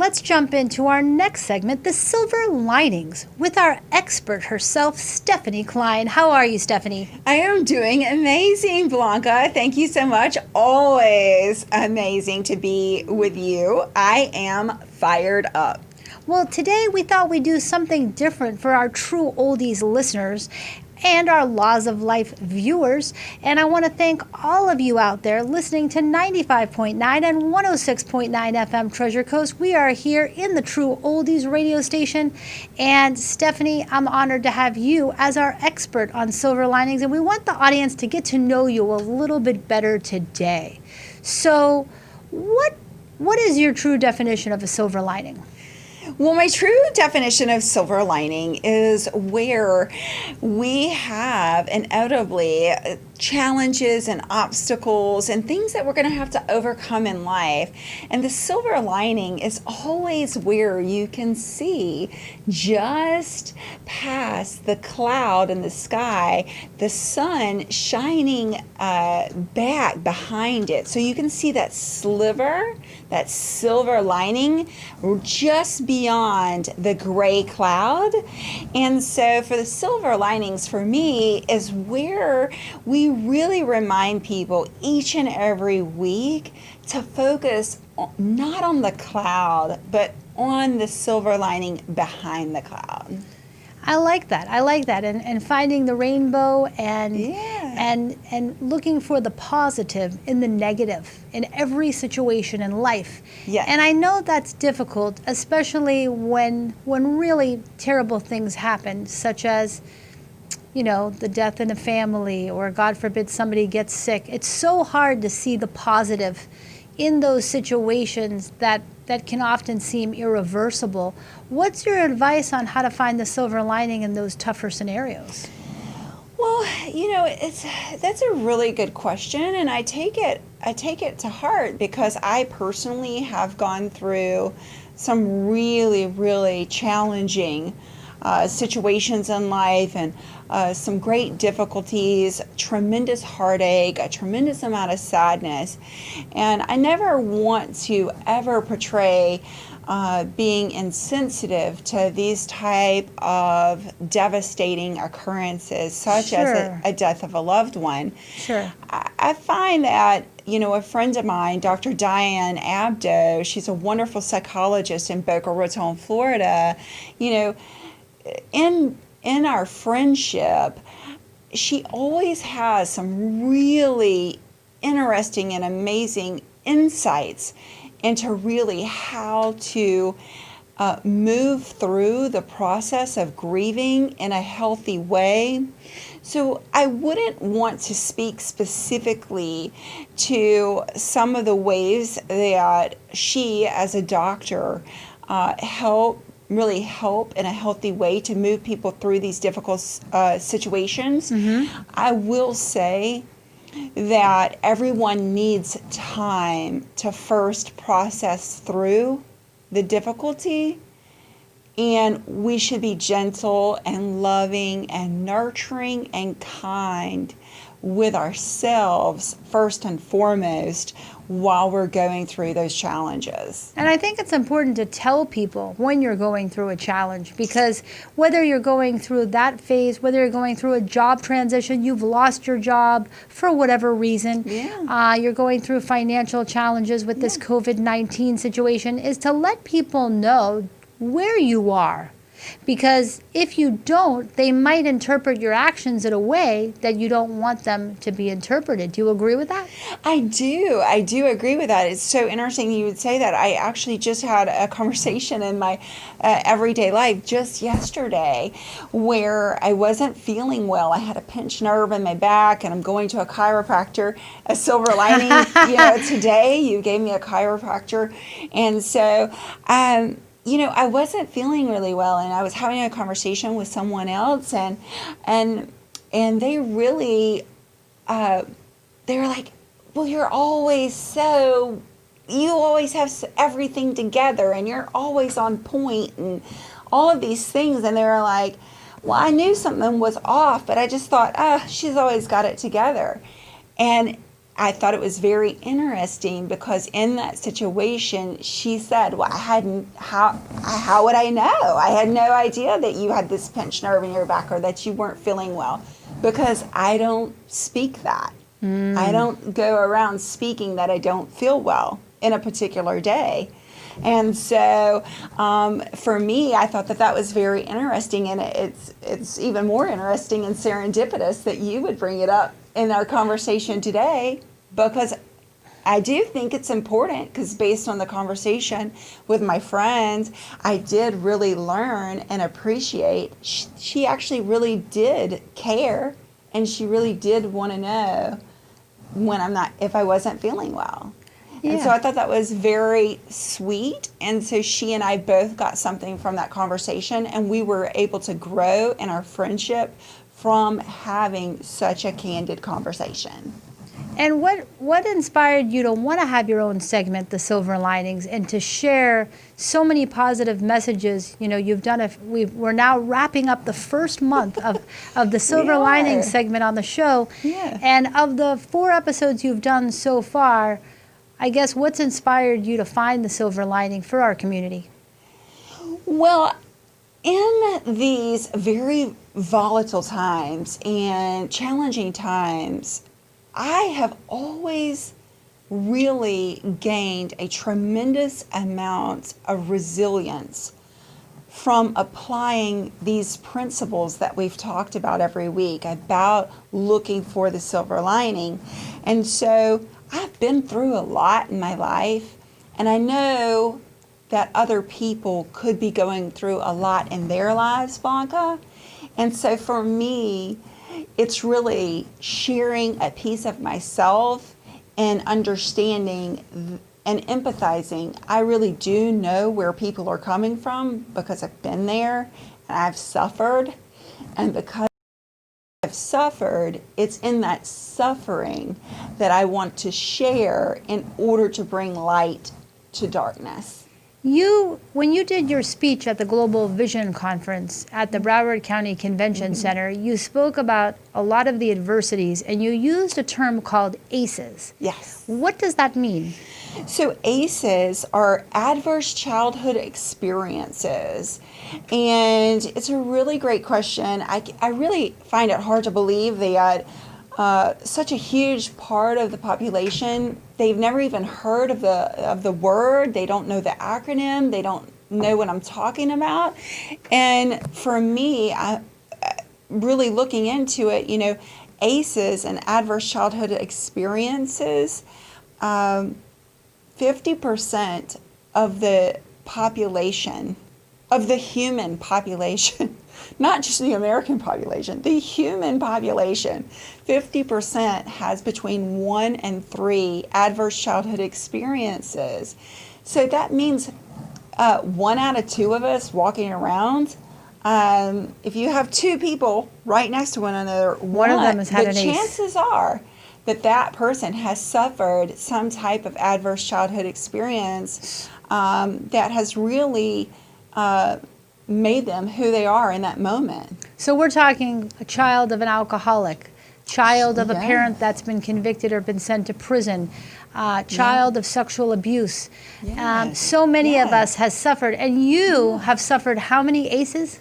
let's jump into our next segment, the Silver Linings, with our expert herself, Stephene Klein. How are you, Stephene? I am doing amazing, Blanca. Thank you so much. Always amazing to be with you. I am fired up. Well, today we thought we'd do something different for our true oldies listeners and our Laws of Life viewers. And I want to thank all of you out there listening to 95.9 and 106.9 FM Treasure Coast. We are here in the True Oldies radio station. And Stephene, I'm honored to have you as our expert on silver linings. And we want the audience to get to know you a little bit better today. So what is your true definition of a silver lining? Well, my true definition of silver lining is where we have inevitably challenges and obstacles and things that we're going to have to overcome in life. And the silver lining is always where you can see just past the cloud in the sky, the sun shining back behind it. So you can see that sliver, that silver lining just beyond the gray cloud. And so for the silver linings for me is where we really remind people each and every week to focus not on the cloud, but on the silver lining behind the cloud. I like that. And finding the rainbow and looking for the positive in the negative in every situation in life. Yes. And I know that's difficult, especially when really terrible things happen, such as, you know, the death in a family, or God forbid somebody gets sick. It's so hard to see the positive in those situations that can often seem irreversible. What's your advice on how to find the silver lining in those tougher scenarios? Well, you know, that's a really good question, and I take it to heart because I personally have gone through some really, really challenging situations in life, and some great difficulties, tremendous heartache, a tremendous amount of sadness. And I never want to ever portray being insensitive to these type of devastating occurrences, such as a death of a loved one. Sure. I find that, you know, a friend of mine, Dr. Diane Abdo, she's a wonderful psychologist in Boca Raton, Florida, you know, in our friendship, she always has some really interesting and amazing insights into really how to move through the process of grieving in a healthy way. So I wouldn't want to speak specifically to some of the ways that she, as a doctor, really help in a healthy way to move people through these difficult situations. Mm-hmm. I will say that everyone needs time to first process through the difficulty, and we should be gentle and loving and nurturing and kind with ourselves first and foremost while we're going through those challenges. And I think it's important to tell people when you're going through a challenge, because whether you're going through that phase, whether you're going through a job transition, you've lost your job for whatever reason, you're going through financial challenges with this COVID-19 situation, is to let people know where you are. Because if you don't, they might interpret your actions in a way that you don't want them to be interpreted. Do you agree with that? I do agree with that. It's so interesting you would say that. I actually just had a conversation in my everyday life just yesterday where I wasn't feeling well. I had a pinched nerve in my back, and I'm going to a chiropractor. A silver lining, you know, today you gave me a chiropractor. And so, you know, I wasn't feeling really well, and I was having a conversation with someone else, and they really, they were like, well, you always have everything together, and you're always on point, and all of these things. And they were like, well, I knew something was off, but I just thought, she's always got it together. And I thought it was very interesting because in that situation, she said, well, how would I know? I had no idea that you had this pinched nerve in your back or that you weren't feeling well, because I don't speak that. I don't go around speaking that I don't feel well in a particular day. And so for me, I thought that was very interesting, and it's even more interesting and serendipitous that you would bring it up in our conversation today, because I do think it's important, because based on the conversation with my friends, I did really learn and appreciate she actually really did care, and she really did want to know if I wasn't feeling well. Yeah. And so I thought that was very sweet. And so she and I both got something from that conversation, and we were able to grow in our friendship from having such a candid conversation. And what inspired you to want to have your own segment, The Silver Linings, and to share so many positive messages? You know, you've done we're now wrapping up the first month of the Silver Linings segment on the show. Yeah. And of the 4 episodes you've done so far, I guess what's inspired you to find the silver lining for our community? Well, in these very volatile times and challenging times, I have always really gained a tremendous amount of resilience from applying these principles that we've talked about every week about looking for the silver lining. And so I've been through a lot in my life, and I know that other people could be going through a lot in their lives, Blanca. And so for me, it's really sharing a piece of myself and understanding and empathizing. I really do know where people are coming from, because I've been there and I've suffered. And because I've suffered, it's in that suffering that I want to share in order to bring light to darkness. When you did your speech at the Global Vision Conference at the Broward County Convention Center, you spoke about a lot of the adversities, and you used a term called ACEs. Yes. What does that mean? So ACEs are adverse childhood experiences, and it's a really great question. I really find it hard to believe that such a huge part of the population, they've never even heard of the word. They don't know the acronym. They don't know what I'm talking about. And for me, I really looking into it, ACEs and adverse childhood experiences, 50% of the population, of the human population, not just the American population, the human population, 50% has between 1 and 3 adverse childhood experiences. So that means 1 out of 2 of us walking around, if you have 2 people right next to one another, one of them has had an ACE. The chances are that person has suffered some type of adverse childhood experience that has really made them who they are in that moment. So we're talking a child of an alcoholic, child of a parent that's been convicted or been sent to prison, child of sexual abuse. So many of us has suffered, and you have suffered how many ACEs?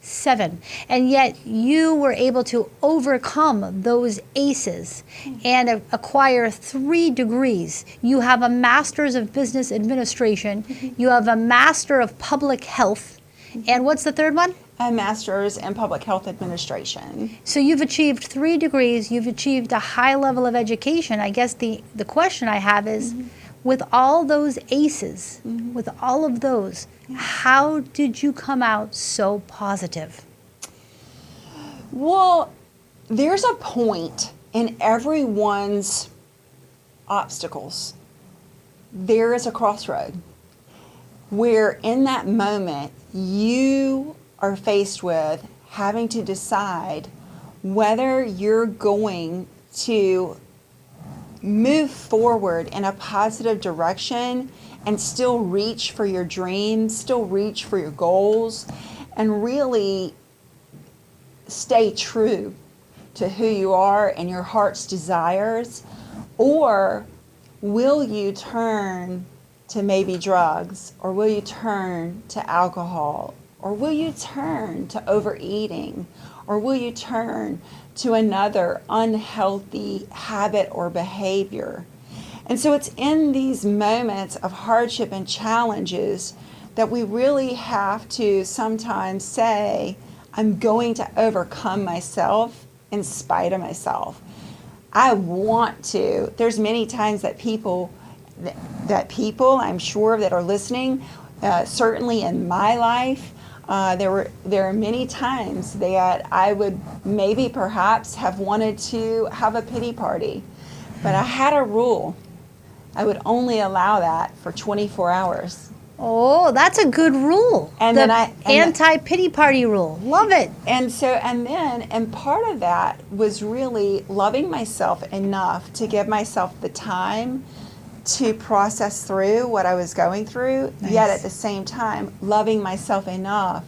7. And yet you were able to overcome those ACEs and acquire 3 degrees. You have a Master's of Business Administration. You have a Master of Public Health. And what's the third one? A Master's in Public Health Administration. So you've achieved 3 degrees. You've achieved a high level of education. I guess the question I have is, with all those ACEs, with all of those, how did you come out so positive? Well, there's a point in everyone's obstacles. There is a crossroad where in that moment you are faced with having to decide whether you're going to move forward in a positive direction and still reach for your dreams, still reach for your goals, and really stay true to who you are and your heart's desires? Or will you turn to maybe drugs? Or will you turn to alcohol? Or will you turn to overeating? Or will you turn to another unhealthy habit or behavior? And so it's in these moments of hardship and challenges that we really have to sometimes say, I'm going to overcome myself in spite of myself. I want to. There's many times that people, I'm sure, that are listening, certainly in my life, there are many times that I would maybe perhaps have wanted to have a pity party, but I had a rule. I would only allow that for 24 hours. Oh, that's a good rule. And the then anti-pity party rule. Love it. And part of that was really loving myself enough to give myself the time to process through what I was going through, Nice. Yet at the same time, loving myself enough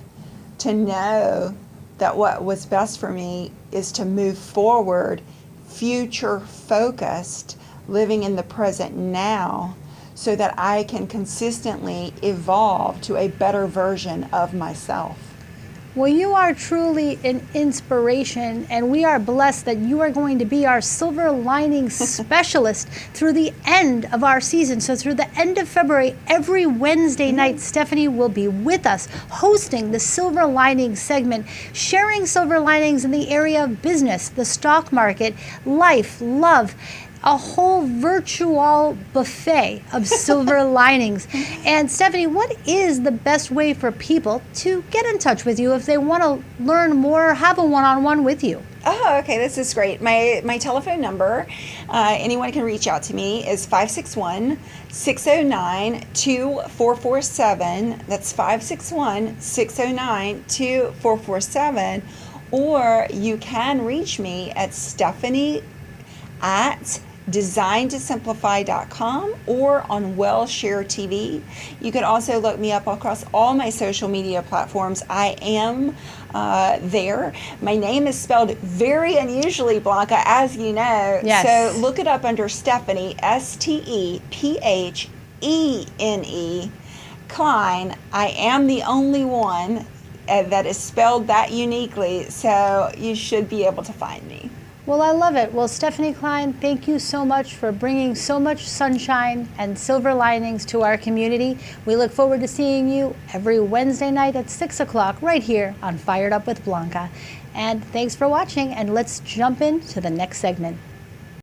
to know that what was best for me is to move forward, future focused, living in the present now, so that I can consistently evolve to a better version of myself. Well, you are truly an inspiration, and we are blessed that you are going to be our silver lining specialist through the end of our season. So through the end of February, every Wednesday night, Stephanie will be with us, hosting the Silver Linings segment, sharing silver linings in the area of business, the stock market, life, love, a whole virtual buffet of silver linings. And Stephanie, what is the best way for people to get in touch with you if they want to learn more or have a one-on-one with you? Oh, okay, this is great. My telephone number, anyone can reach out to me, is 561-609-2447. That's 561-609-2447. Or you can reach me at Stephene at designtosimplify.com or on Wellshare TV. You can also look me up across all my social media platforms. I am there. My name is spelled very unusually, Blanca, as you know. Yes. So look it up under Stephene, Stephene Klein. I am the only one that is spelled that uniquely, so you should be able to find me. Well, I love it. Well, Stephene Klein, thank you so much for bringing so much sunshine and silver linings to our community. We look forward to seeing you every Wednesday night at 6 o'clock right here on Fired Up with Blanca. And thanks for watching, and let's jump into the next segment.